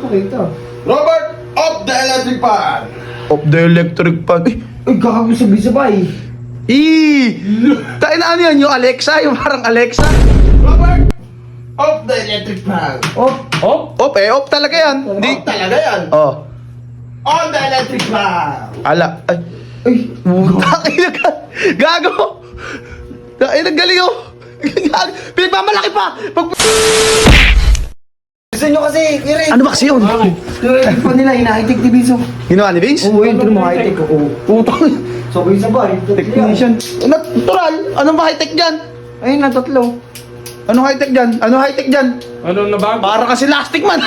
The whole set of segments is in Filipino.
pakita. Robert, off the electric fan. Of the electric fan. Ay, gago sabay-sabay. Tain na ano yan? Yung Alexa? Yung parang Alexa? Robert, off the electric fan. Off talaga yan. Off talaga yan. Oh. On the electric fan. Ala. Ay. Ay, Takina ka. Gago. Ay, nagaling oh. Pinagmamalaki pa. gusto nyo kasi, Kirin. Ano ba kasi yun? Yung edit pa nila, hina-high-tech division. Ginawa ni Vince? Oo, yun, mo high-tech. Oo. Putang. Sabay-sabay. Technician. Natural. Anong ba high-tech dyan? Ayun na, tatlo. Anong high-tech dyan? Anong high-tech dyan? Anong nabago? Para kasi plastic man.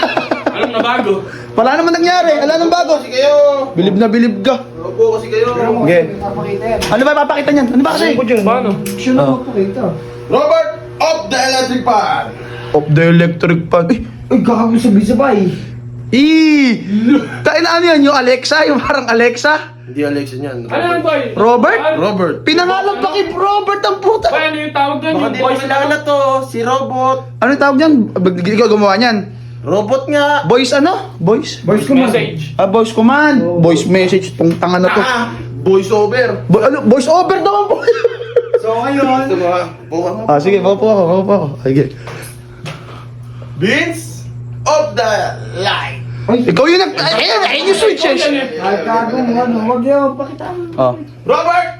Anong nabago? Wala naman nangyari. Wala nang bago. Kasi kayo. Bilib na bilib ka. Opo kasi kayo. Pero mo Okay. kasi papakita yan. Ano ba papakita niyan? Ano ba kasi? Paano? Gusto nyo papakita. Robert, off the electric fan. Of the electric fan. Ay, gago sabay-sabay. Tain na ano yan? Yung Alexa? Yung parang Alexa? Hindi Alexa niyan. Ano yan, boy? Robert? Robert. Pinangalan pa kay Robert ang puta. Boy, ano yung tawag doon? Baka Yung di mo voice kailangan na to. Si Robot. Ano yung tawag niyan? Ikaw gumawa niyan? Robot nga. Voice ano? Voice? Boys ko man. message. Voice command. Voice message. Tong tanga na to. Voice over. Voice over daw ang boy. So, ngayon. Ito mga. Buka mo. Sige, paupo ako. Sige. Vince, off the light. Ay, Ikaw yung ayun yung switches. ay, gago mo, ano. Huwag yun, pakita mo. Oh. Robert,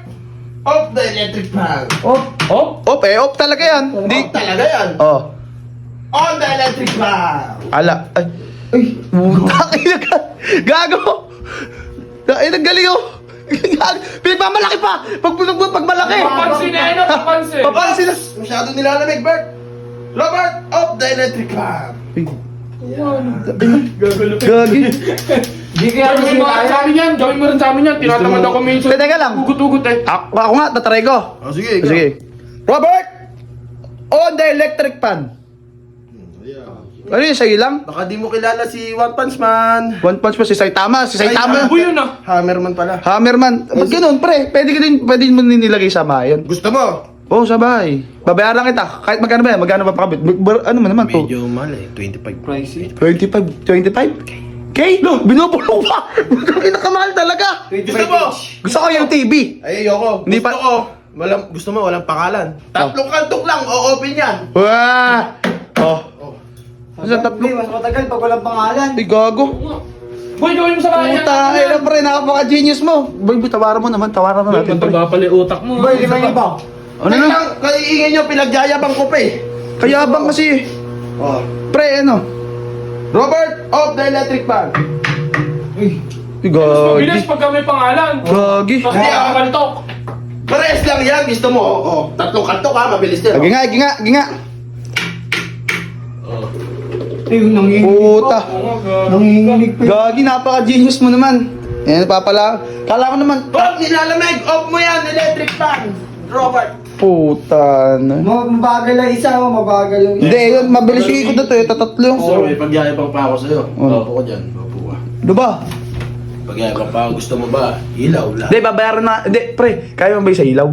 off the electric fan. Oh, Off talaga yan. Hindi. Off talaga yan. Oh. On the electric fan. Ala. Ay. ay. Takina ka. Gago. Ay, nagaling oh. Pinagmamalaki pa. Pag malaki. Papansin na yun, papansin. Papansin na. Masyado nilalamig, Bert. Robert, off the electric fan. Gagi. Di kaya Gawin kasi mo rin sa kaya. amin yan, gawin mo rin sa amin yan. Tinatamad ako minsan. Teka lang. Ugot-ugot eh. Ako nga, tatry ko. Oh, sige. Sige. Robert! On the electric fan. Ano yun, sa'yo lang? Baka di mo kilala si One Punch Man. One punch pa si Saitama. Si Saitama. Ano yun ah? Hammerman pala. Hammerman. Ba't ganun, pre? Pwede mo din nilagay sa bayan. Gusto mo? Oo, sa bahay. Babayaran kita. Kahit magkano ba yan? Magkano ba pakabit? Ano man naman to? Medyo mahal eh. 25. Pricey. 25? K? No, binubulong pa. Pinakamahal talaga. Gusto mo? Gusto ko yung TV. Ay, ayoko. Hindi Gusto pa- ko. Gusto mo, walang pangalan. Tatlong kantok lang, o-open yan. Wah! Oh. Sa Hindi, tatlo. mas matagal pag walang pangalan. Ay, gago. Boy, gawin mo sa bahay yan. Puta, ay lang pre, nakapaka-genius mo. Boy, tawaran mo naman, tawaran na natin. Pre. Mataba pala yung utak mo. Boy, lima ba? Ano na? Kaya ingay nyo, pinagyayabang ko pa eh. Kaya bang kasi, Oh. pre, ano? Robert, off the electric fan. Ay, Ay, Mabilis gagi. pagka may pangalan. Gagi. Kasi nakakaltok. Pares lang yan, gusto mo. Oh. Tatlong kantok ha, mabilis din. Agi nga, agi nga, agi nga. ay, nanginginig Puta. pa. Nanginginig pa. Gagi, napaka-genius mo naman. Yan, papala. Kala ko naman, Pag nilalamig, off mo yan, electric fan. Robert. puta na. Mabagal lang isa, mabagal lang isa. Hindi, yun, mabilis yung ikot na to, tatatlo. So, may pagyayabang pa ako sa'yo. Oh. Opo ko dyan, opo ka. Diba? Pagyayabang pa ako, gusto mo ba? Ilaw lang. Hindi, babayaran na. Hindi, pre, kaya mo ba yung sa ilaw?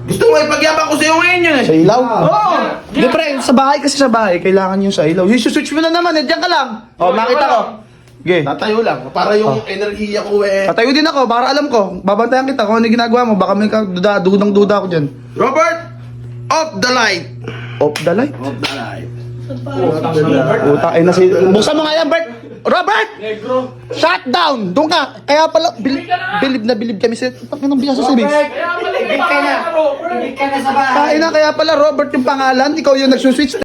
Gusto mo ipagyabang ko sa'yo ngayon yun eh. Sa ilaw? Ah. Oo! Hindi, pre, sa bahay kasi sa bahay, kailangan yung sa ilaw. Yung switch mo na naman, diyan ka lang. Oh, makita ko. Okay. Tatayo lang, para yung enerhiya ko eh. Tatayo din ako, para alam ko. Babantayan kita kung ano yung ginagawa mo. Baka may dudang-duda ako dyan. Robert, off the light. Off the light. Off the light. Puta, ay nasi... Buksan mo nga yan, Bert! Robert! Negro. Shut down! Doon ka! Kaya pala, bilib na bilib kami sa... Anong biya sa sabihin? Kaya pala may Hindi ka na. pangalan, Robert. Hindi ka na sa bahay. Kaya pala, Robert yung pangalan, ikaw yung nagsuswitch.